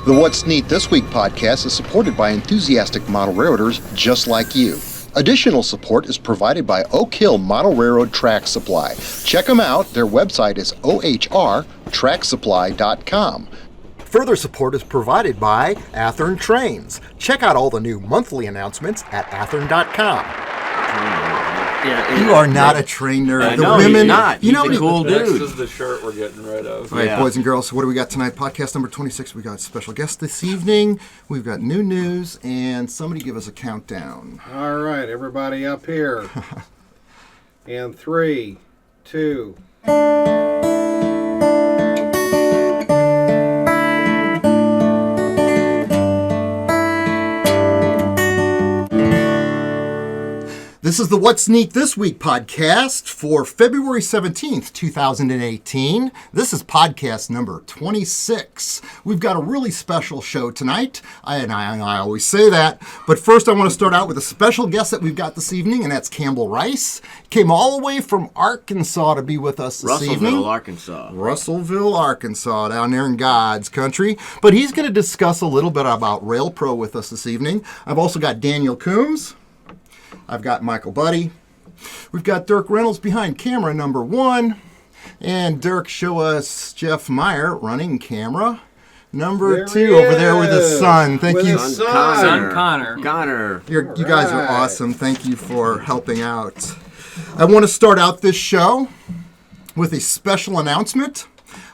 The What's Neat This Week podcast is supported by enthusiastic model railroaders just like you. Additional support is provided by Oak Hill Model Railroad Track Supply. Check them out. Their website is ohrtracksupply.com. Further support is provided by Athern Trains. Check out all the new monthly announcements at athern.com. Yeah, you are not a train nerd. No, women, he's not. You know, he's a cool dude. Next is the shirt we're getting rid of. All right, boys and girls, so what do we got tonight? Podcast number 26. We got special guest this evening. We've got new news, and somebody give us a countdown. All right, everybody up here. And 3, 2... This is the What's Neat This Week podcast for February 17th, 2018. This is podcast number 26. We've got a really special show tonight, and I always say that. But first, I want to start out with a special guest that we've got this evening, and that's Campbell Rice. Came all the way from Arkansas to be with us this evening. Russellville, Arkansas, down there in God's country. But he's going to discuss a little bit about RailPro with us this evening. I've also got Daniel Coombs. I've got Michael Buddy. We've got Dirk Reynolds behind camera number 1. And Dirk, show us Jeff Meyer running camera number 2 over there with his son. Thank you. Son Connor. You guys are awesome. Thank you for helping out. I want to start out this show with a special announcement.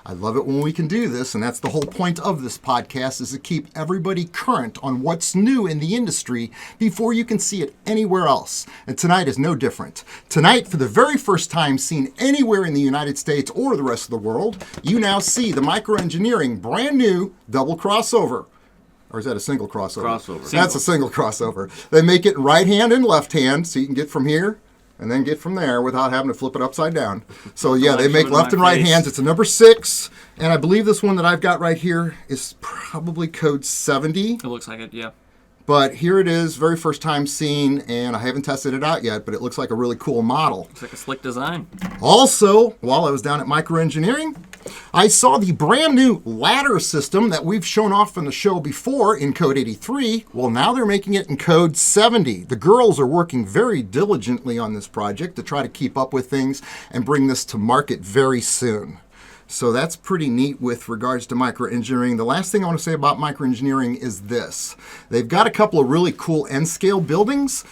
I love it when we can do this, and that's the whole point of this podcast, is to keep everybody current on what's new in the industry before you can see it anywhere else. And tonight is no different. Tonight, for the very first time seen anywhere in the United States or the rest of the world, you now see the Microengineering brand new double crossover. Or is that a single crossover? That's a single crossover. They make it right hand and left hand, so you can get from here and then get from there without having to flip it upside down. So yeah, they make left and right hands. It's a number 6, and I believe this one that I've got right here is probably code 70. It looks like it, yeah. But here it is, very first time seen, and I haven't tested it out yet, but it looks like a really cool model. It's like a slick design. Also, while I was down at Microengineering, I saw the brand new ladder system that we've shown off on the show before in code 83. Well, now they're making it in code 70. The girls are working very diligently on this project to try to keep up with things and bring this to market very soon. So that's pretty neat with regards to microengineering. The last thing I want to say about microengineering is this. They've got a couple of really cool N-scale buildings.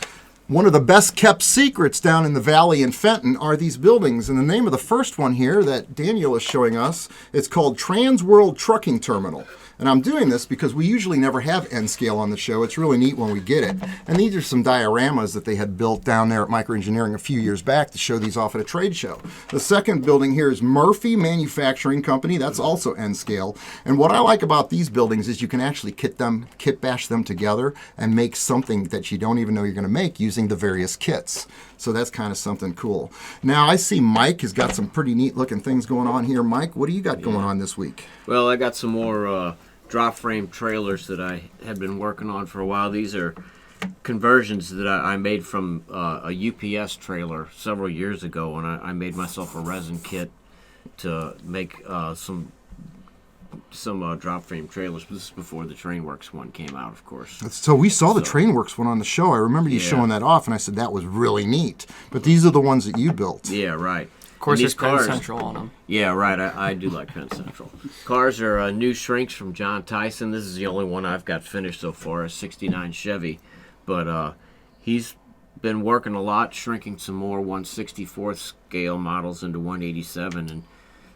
One of the best kept secrets down in the valley in Fenton are these buildings. And the name of the first one here that Daniel is showing us, it's called Transworld Trucking Terminal. And I'm doing this because we usually never have N-scale on the show. It's really neat when we get it. And these are some dioramas that they had built down there at Microengineering a few years back to show these off at a trade show. The second building here is Murphy Manufacturing Company. That's also N-scale. And what I like about these buildings is you can actually kit bash them together and make something that you don't even know you're going to make using the various kits. So that's kind of something cool. Now, I see Mike has got some pretty neat looking things going on here. Mike, what do you got going on this week? Well, I got some more drop frame trailers that I have been working on for a while. These are conversions that I made from a UPS trailer several years ago, and I made myself a resin kit to make some drop frame trailers. This is before the Trainworks one came out, of course. So we saw the Trainworks one on the show. I remember you showing that off, and I said that was really neat. But these are the ones that you built. Yeah, right. Of course, there's Penn Central on them. Yeah, right. I do like Penn Central. Cars are new shrinks from John Tyson. This is the only one I've got finished so far, a 69 Chevy. But he's been working a lot, shrinking some more 1/64th scale models into 187, and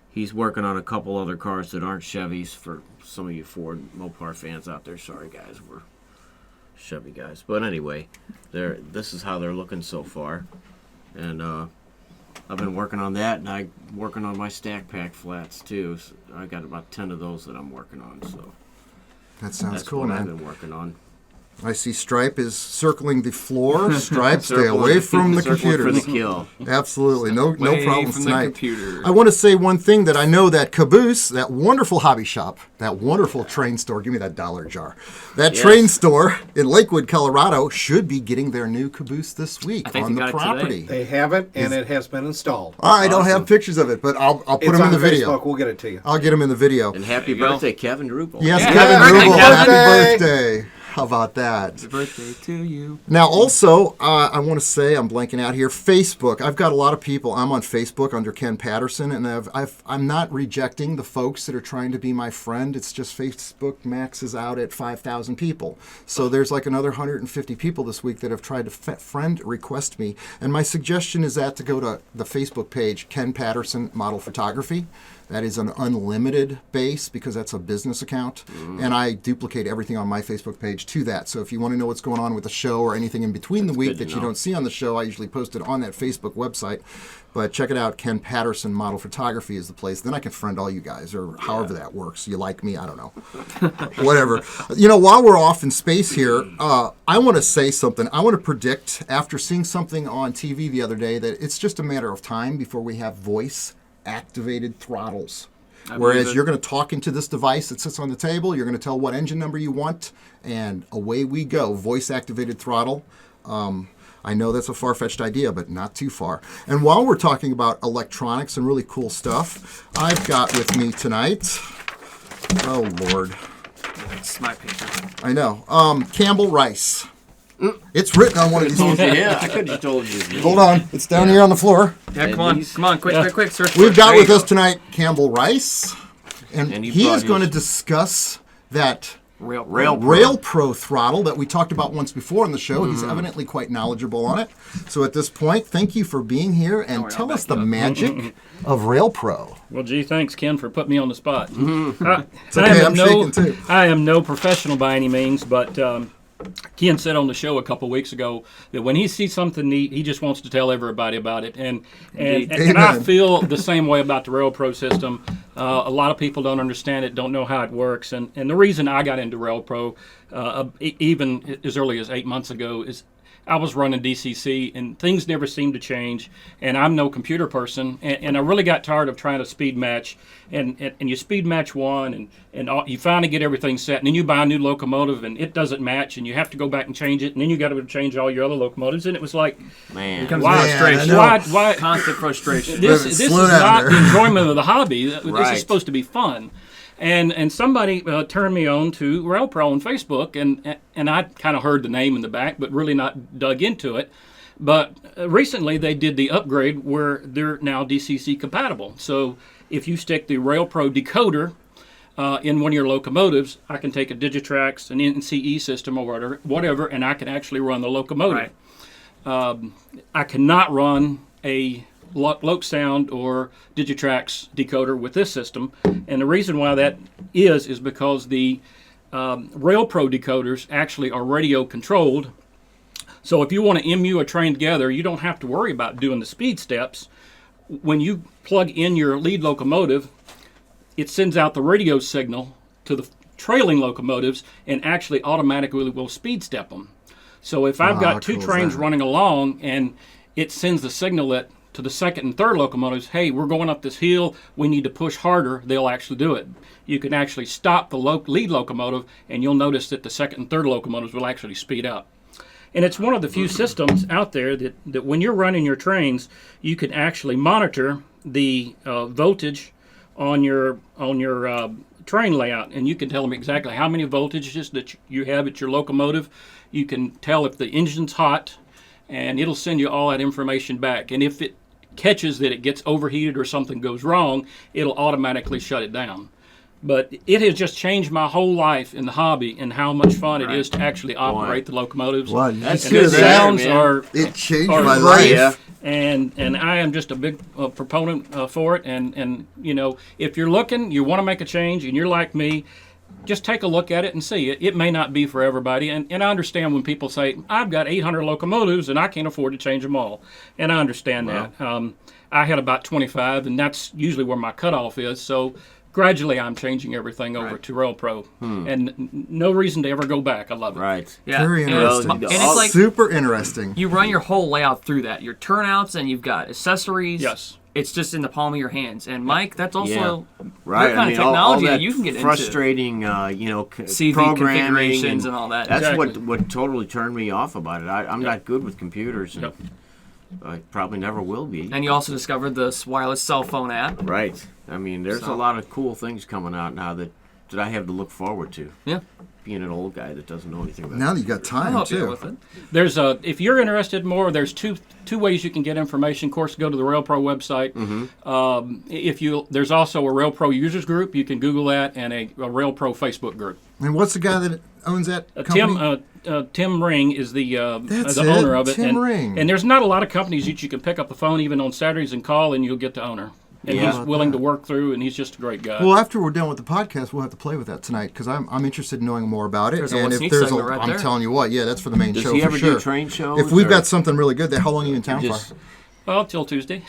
he's working on a couple other cars that aren't Chevys for some of you Ford Mopar fans out there. Sorry, guys, we're Chevy guys. But anyway, this is how they're looking so far. And I've been working on that, and I'm working on my stack pack flats, too. So I got about 10 of those that I'm working on. So that sounds that's cool, what man. I've been working on. I see Stripe is circling the floor. Stripe, stay away from the Circling computers. for the kill. Absolutely. No problems from tonight. The computer. I want to say one thing that I know that Caboose, that wonderful hobby shop, that wonderful train store, give me that dollar jar. That train store in Lakewood, Colorado, should be getting their new Caboose this week on the property. They have it, and it has been installed. I don't have pictures of it, but I'll put them in the video. Facebook. We'll get it to you. I'll get them in the video. And happy birthday, Kevin Rupel. Yes, Yeah, Kevin happy Rubel, birthday, happy birthday. How about that? Happy birthday to you. Now, also, I want to say, I'm blanking out here, Facebook. I've got a lot of people. I'm on Facebook under Ken Patterson, and I'm not rejecting the folks that are trying to be my friend. It's just Facebook maxes out at 5,000 people. So there's like another 150 people this week that have tried to friend request me. And my suggestion is to go to the Facebook page, Ken Patterson Model Photography. That is an unlimited base because that's a business account. And I duplicate everything on my Facebook page to that. So if you want to know what's going on with the show or anything in between the week that you don't see on the show, I usually post it on that Facebook website. But check it out. Ken Patterson Model Photography is the place. Then I can friend all you guys or however that works. You like me? I don't know. Whatever. While we're off in space here, I want to say something. I want to predict, after seeing something on TV the other day, that it's just a matter of time before we have voice-activated throttles. Whereas you're going to talk into this device that sits on the table, you're going to tell what engine number you want, and away we go. Voice-activated throttle. I know that's a far-fetched idea, but not too far. And while we're talking about electronics and really cool stuff, I've got with me tonight, oh Lord, It's my picture. I know, Campbell Rice. It's written on one of these. Yeah, I could have told you. Hold on, it's down here on the floor. Yeah, come on, quick, search. We've got There with you us go. tonight Campbell Rice, and And he he brought is going to his- discuss that Rail Pro throttle that we talked about once before on the show. He's evidently quite knowledgeable on it. So at this point, thank you for being here and worry, tell I'll us back the you up. magic of Rail Pro. Well, gee, thanks, Ken, for putting me on the spot. It's okay, I'm shaking too. I am no professional by any means, but Ken said on the show a couple weeks ago that when he sees something neat, he just wants to tell everybody about it. And I Amen. feel the same way about the Rail Pro system. A lot of people don't understand it, don't know how it works. And the reason I got into Rail Pro, even as early as 8 months ago, is I was running DCC and things never seemed to change. And I'm no computer person. And I really got tired of trying to speed match. And you speed match one and you finally get everything set. And then you buy a new locomotive and it doesn't match. And you have to go back and change it. And then you got to change all your other locomotives. And it was like, Man. Becomes Why- frustration. why Constant frustration. this is Slow down not there. the enjoyment of the hobby. This Right. is supposed to be fun. And somebody turned me on to Rail Pro on Facebook, and I kind of heard the name in the back, but really not dug into it. But recently they did the upgrade where they're now DCC compatible. So if you stick the Rail Pro decoder in one of your locomotives, I can take a Digitrax, an NCE system or whatever, and I can actually run the locomotive. I cannot run a Loc Sound or Digitrax decoder with this system, and the reason why that is because the Rail Pro decoders actually are radio controlled. So if you want to MU a train together, you don't have to worry about doing the speed steps. When you plug in your lead locomotive, it sends out the radio signal to the trailing locomotives and actually automatically will speed step them. So if I've got two cool is trains that? running along and it sends the signal to the second and third locomotives, hey, we're going up this hill, we need to push harder, they'll actually do it. You can actually stop the lead locomotive and you'll notice that the second and third locomotives will actually speed up. And it's one of the few systems out there that when you're running your trains, you can actually monitor the voltage on your train layout, and you can tell them exactly how many voltages that you have at your locomotive. You can tell if the engine's hot, and it'll send you all that information back. And if it catches that it gets overheated or something goes wrong, it'll automatically shut it down. But it has just changed my whole life in the hobby and how much fun it is to actually operate the locomotives. Wow, you That's just And hear the good that? sounds man. are It changed are my great. life. Yeah. And I am just a big proponent for it. And you know, if you're looking, you want to make a change, and you're like me, just take a look at it and see. It may not be for everybody. And I understand when people say, I've got 800 locomotives and I can't afford to change them all. And I understand that. I had about 25, and that's usually where my cutoff is. So gradually I'm changing everything over to Rail Pro, and no reason to ever go back. I love it. Right. Yeah. Very and interesting. and it's like Super interesting. you run your whole layout through that. Your turnouts and you've got accessories. Yes. It's just in the palm of your hands. And Mike, that's also Right. your kind of technology that you can get frustrating, into. CV programming configurations and all that. That's Exactly. what totally turned me off about it. I'm not good with computers, and I probably never will be. And you also discovered this wireless cell phone app. Right. I mean, there's a lot of cool things coming out now that I have to look forward to. Yeah. Being an old guy that doesn't know anything about Now it. that you got I'll time help you too. with it. There's if you're interested more, there's two ways you can get information. Of course, go to the Rail Pro website. There's also a Rail Pro users group. You can Google that, and a Rail Pro Facebook group. And what's the guy that owns that company? Tim Ring is the That's owner of it. Tim Ring. And there's not a lot of companies that you can pick up the phone even on Saturdays and call, and you'll get the owner. And Yeah. he's willing to work through, and he's just a great guy. Well, after we're done with the podcast, we'll have to play with that tonight because I'm interested in knowing more about it. There's a and What's if Neat there's segment right I'm there. telling you what, yeah, that's for the main Does show he for ever sure. do train shows? If we've or got something really good, how long are you in town just for? Well, till Tuesday.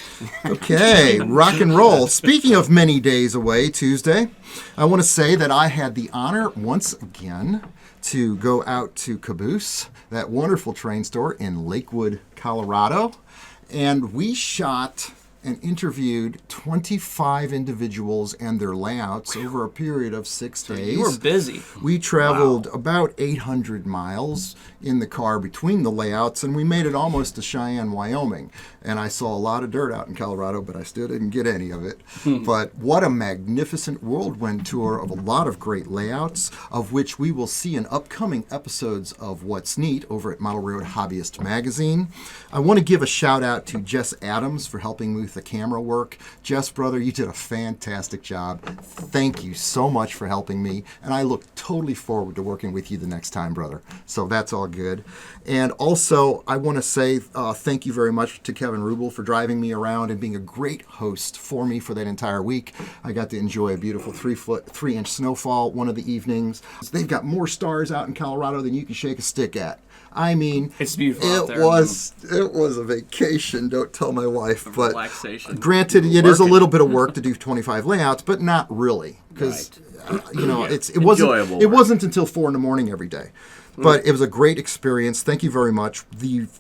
Okay, rock and roll. Speaking of many days away, Tuesday, I want to say that I had the honor once again to go out to Caboose, that wonderful train store in Lakewood, Colorado, and we shot and interviewed 25 individuals and their layouts over a period of 6 days. You were busy. We traveled about 800 miles in the car between the layouts, and we made it almost to Cheyenne, Wyoming. And I saw a lot of dirt out in Colorado, but I still didn't get any of it. But what a magnificent whirlwind tour of a lot of great layouts, of which we will see in upcoming episodes of What's Neat over at Model Road Hobbyist Magazine. I want to give a shout out to Jess Adams for helping me with the camera work. Jess, brother, you did a fantastic job. Thank you so much for helping me, and I look totally forward to working with you the next time, brother. So that's all good. And also, I want to say thank you very much to Kevin Rubel for driving me around and being a great host for me for that entire week. I got to enjoy a beautiful 3-inch snowfall one of the evenings. They've got more stars out in Colorado than you can shake a stick at. I mean, It's beautiful out it there. was a vacation. Don't tell my wife, but Relaxation. granted, it is a little bit of work to do 25 layouts, but not really, because it Enjoyable work. wasn't until 4 a.m. every day. But it was a great experience. Thank you very much.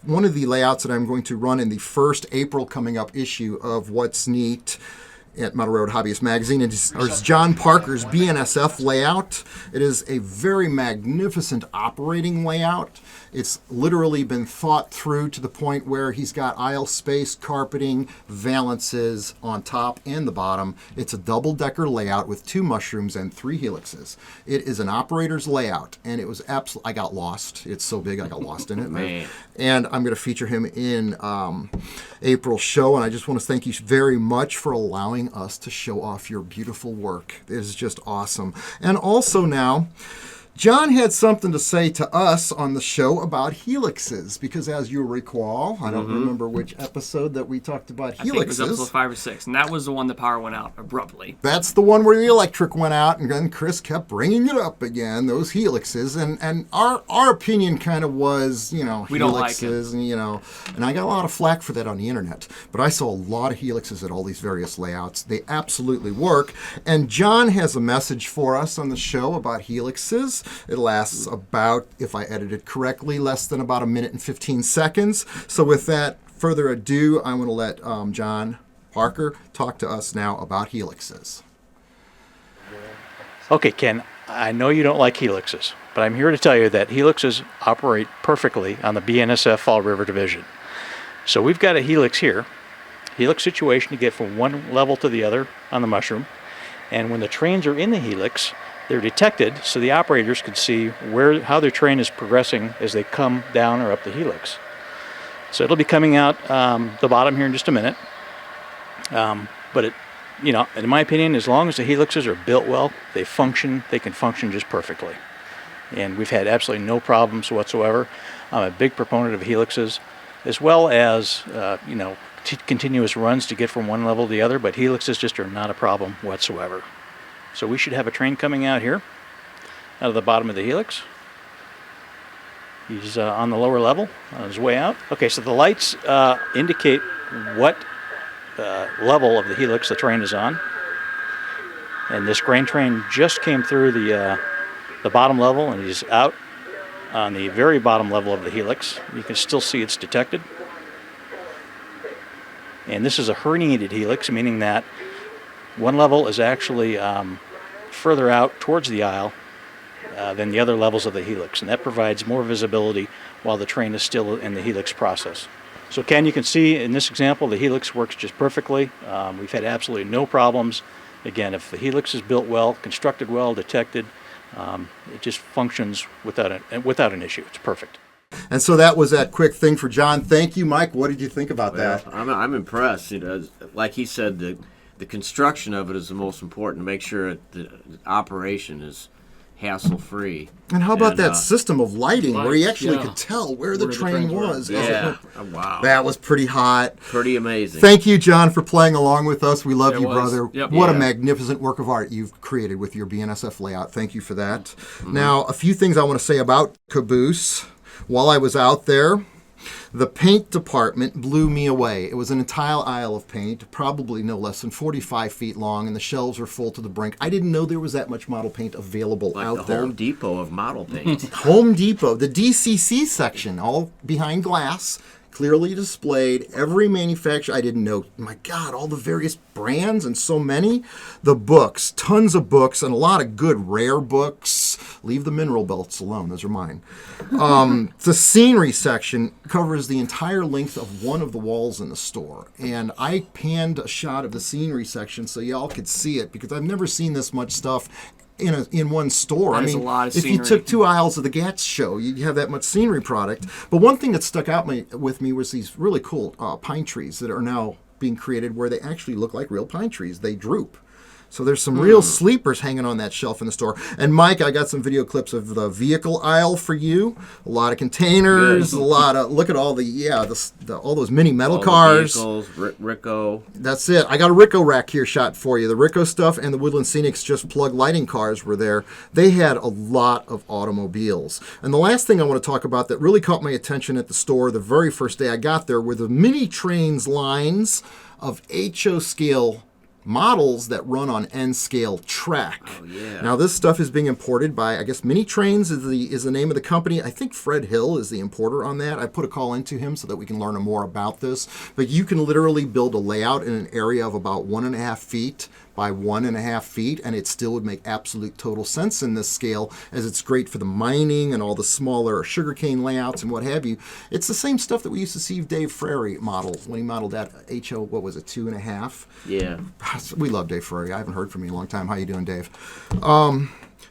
One of the layouts that I'm going to run in the first April coming up issue of What's Neat at Model Road Hobbyist Magazine is John Parker's Bnsf layout. It is a very magnificent operating layout. It's literally been thought through to the point where he's got aisle space, carpeting, valances on top and the bottom. It's a double-decker layout with 2 mushrooms and 3 helixes. It is an operator's layout, and it was absolutely... I got lost. It's so big, I got lost in it. Man. And I'm going to feature him in April's show, and I just want to thank you very much for allowing us to show off your beautiful work. It is just awesome. And also now, John had something to say to us on the show about helixes, because as you recall, I don't remember which episode that we talked about I think it was helixes. episode 5 or 6, and that was the one the power went out abruptly. That's the one where the electric went out, and then Chris kept bringing it up again, those helixes. And our opinion kind of was, We don't like helixes, and I got a lot of flack for that on the internet. But I saw a lot of helixes at all these various layouts. They absolutely work. And John has a message for us on the show about helixes. It lasts about, if I edit it correctly, less than about 1 minute and 15 seconds. So with that further ado, I want to let John Parker talk to us now about helixes. Okay, Ken, I know you don't like helixes, but I'm here to tell you that helixes operate perfectly on the Bnsf Fall River Division. So we've got a helix here, helix situation to get from one level to the other on the mushroom. And when the trains are in the helix, they're detected so the operators can see how their train is progressing as they come down or up the helix. So it'll be coming out the bottom here in just a minute. But in my opinion, as long as the helixes are built well, they can function just perfectly. And we've had absolutely no problems whatsoever. I'm a big proponent of helixes, as well as continuous runs to get from one level to the other, but helixes just are not a problem whatsoever. So we should have a train coming out here, out of the bottom of the helix. He's on the lower level, on his way out. Okay, so the lights indicate what level of the helix the train is on. And this grain train just came through the bottom level, and he's out on the very bottom level of the helix. You can still see it's detected. And this is a herniated helix, meaning that one level is actually further out towards the aisle than the other levels of the helix, and that provides more visibility while the train is still in the helix process. So Ken, you can see in this example the helix works just perfectly. We've had absolutely no problems. Again, if the helix is built well, constructed well, detected, it just functions without an issue. It's perfect. And so that was that quick thing for John. Thank you, Mike. What did you think about that? I'm impressed. Like he said, the construction of it is the most important. To make sure the operation is hassle-free. And how about that system of lighting where you actually yeah. could tell where the train was? Yeah. Wow. That was pretty hot. Pretty amazing. Thank you, John, for playing along with us. We love you, was. brother. Yep. What a Yeah. magnificent work of art you've created with your BNSF layout. Thank you for that. Now, a few things I want to say about Caboose. While I was out there, the paint department blew me away. It was an entire aisle of paint, probably no less than 45 feet long, and the shelves were full to the brink. I didn't know there was that much model paint available Like out the there. Home Depot of model paint. Home Depot, the DCC section, all behind glass, clearly displayed. Every manufacturer, I didn't know, my God, all the various brands and so many. The books, tons of books, and a lot of good rare books. Leave the mineral belts alone, those are mine. The scenery section covers the entire length of one of the walls in the store. And I panned a shot of the scenery section so y'all could see it, because I've never seen this much stuff in one store. That I is mean, a lot of if you scenery. took 2 aisles of the Gats show, you'd have that much scenery product. But one thing that stuck out with me was these really cool pine trees that are now being created where they actually look like real pine trees. They droop. So there's some real sleepers hanging on that shelf in the store. And Mike, I got some video clips of the vehicle aisle for you. A lot of containers, a lot of, look at all all those mini metal All cars. The vehicles, Rico. That's it. I got a Rico rack here shot for you. The Rico stuff and the Woodland Scenics Just Plug lighting cars were there. They had a lot of automobiles. And the last thing I want to talk about that really caught my attention at the store the very first day I got there were the mini trains lines of HO scale models that run on N-scale track. Oh, yeah. Now this stuff is being imported by, I guess, Mini Trains is the name of the company. I think Fred Hill is the importer on that. I put a call into him so that we can learn more about this. But you can literally build a layout in an area of about 1.5 feet by 1.5 feet, and it still would make absolute total sense in this scale, as it's great for the mining and all the smaller sugarcane layouts and what have you. It's the same stuff that we used to see Dave Frary model when he modeled that HO, what was it, 2.5? Yeah. We love Dave Frary. I haven't heard from you in a long time. How you doing, Dave?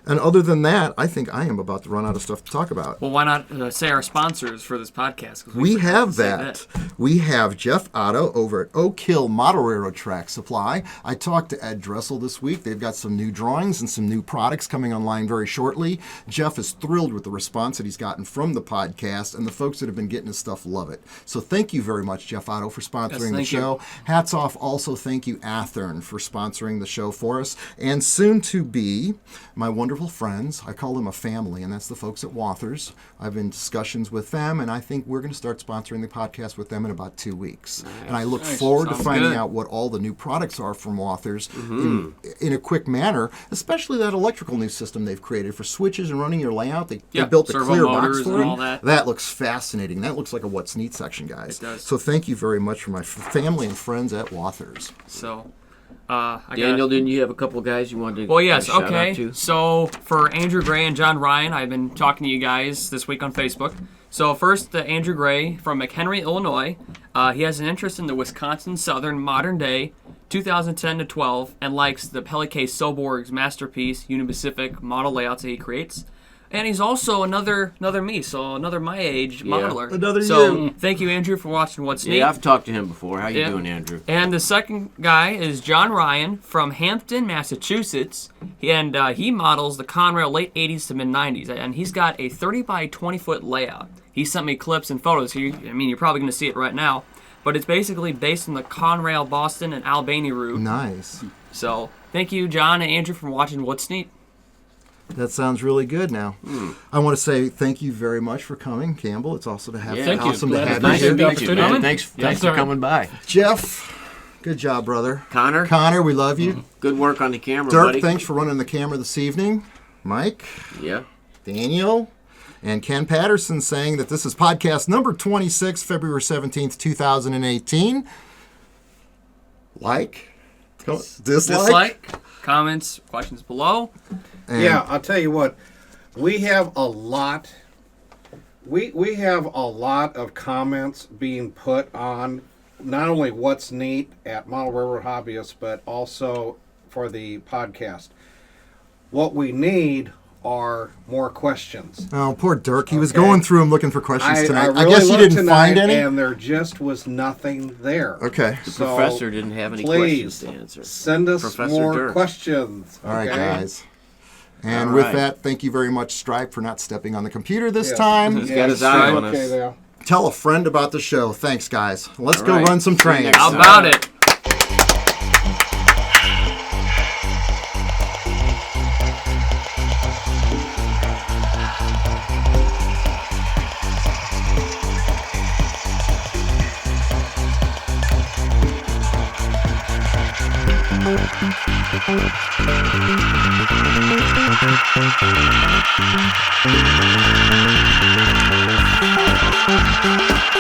And other than that, I think I am about to run out of stuff to talk about. Well, why not say our sponsors for this podcast? 'Cause We forgot have to say that. We have Jeff Otto over at Oak Hill Model Railroad Track Supply. I talked to Ed Dressel this week. They've got some new drawings and some new products coming online very shortly. Jeff is thrilled with the response that he's gotten from the podcast, and the folks that have been getting his stuff love it. So thank you very much, Jeff Otto, for sponsoring the thank you. show. Hats off also, thank you, Athern, for sponsoring the show for us. And soon to be, my wonderful friends, I call them a family, and that's the folks at Wathers. I've been in discussions with them, and I think we're going to start sponsoring the podcast with them in about 2 weeks. And I look forward to Sounds finding good. out what all the new products are from Wathers in a quick manner, especially that electrical new system they've created for switches and running your layout. They Yeah, built a servo clear box motors for and it. all that. That looks fascinating. That looks like a What's Neat section, guys. It does. So thank you very much for my family and friends at Wathers. So, Daniel, didn't you have a couple guys you wanted to Well, yes, give a shout okay. out to? So, for Andrew Gray and John Ryan, I've been talking to you guys this week on Facebook. So, first, Andrew Gray from McHenry, Illinois. He has an interest in the Wisconsin Southern modern day 2010 to 12 and likes the Helixes Soborg's masterpiece Uni-Pacific model layouts that he creates. And he's also another me, so another my age modeler. Another so, you. thank you, Andrew, for watching What's Neat. Yeah, I've talked to him before. How you Yeah. doing, Andrew? And the second guy is John Ryan from Hampton, Massachusetts. He models the Conrail late 80s to mid 90s. And he's got a 30 by 20 foot layout. He sent me clips and photos. You're probably going to see it right now. But it's basically based on the Conrail Boston and Albany route. Nice. So thank you, John and Andrew, for watching What's Neat. That sounds really good now. I want to say thank you very much for coming, Campbell. It's also to have Yeah. Thank you. awesome to Glad have to you be here. here. Thank you, man. Coming? Thanks Yes, for sir. coming by. Jeff, Good job, brother. Connor, Connor, we love you. good work on the camera, Dirk, buddy. thanks for running the camera this evening. Mike, Yeah. Daniel, and Ken Patterson saying that this is podcast number 26, February 17th, 2018. Like, Dislike, comments, questions below. and Yeah, I'll tell you what. We have a lot. We have a lot of comments being put on not only What's Neat at Model Railroad Hobbyist, but also for the podcast. What we need are more questions. Oh, poor Dirk. He was Okay. going through them looking for questions tonight. I really guess you looked didn't tonight, find any? and there just was nothing there. Okay. So Professor didn't have any please questions to answer. send us Professor more Dirk. questions. All right, okay? guys. And All with right. that, thank you very much, Stripe, for not stepping on the computer this Yes. time. He's got his eye on okay us. now. Tell a friend about the show. Thanks, guys. Let's All go right. run some See you trains. next How time. about it? Thank you.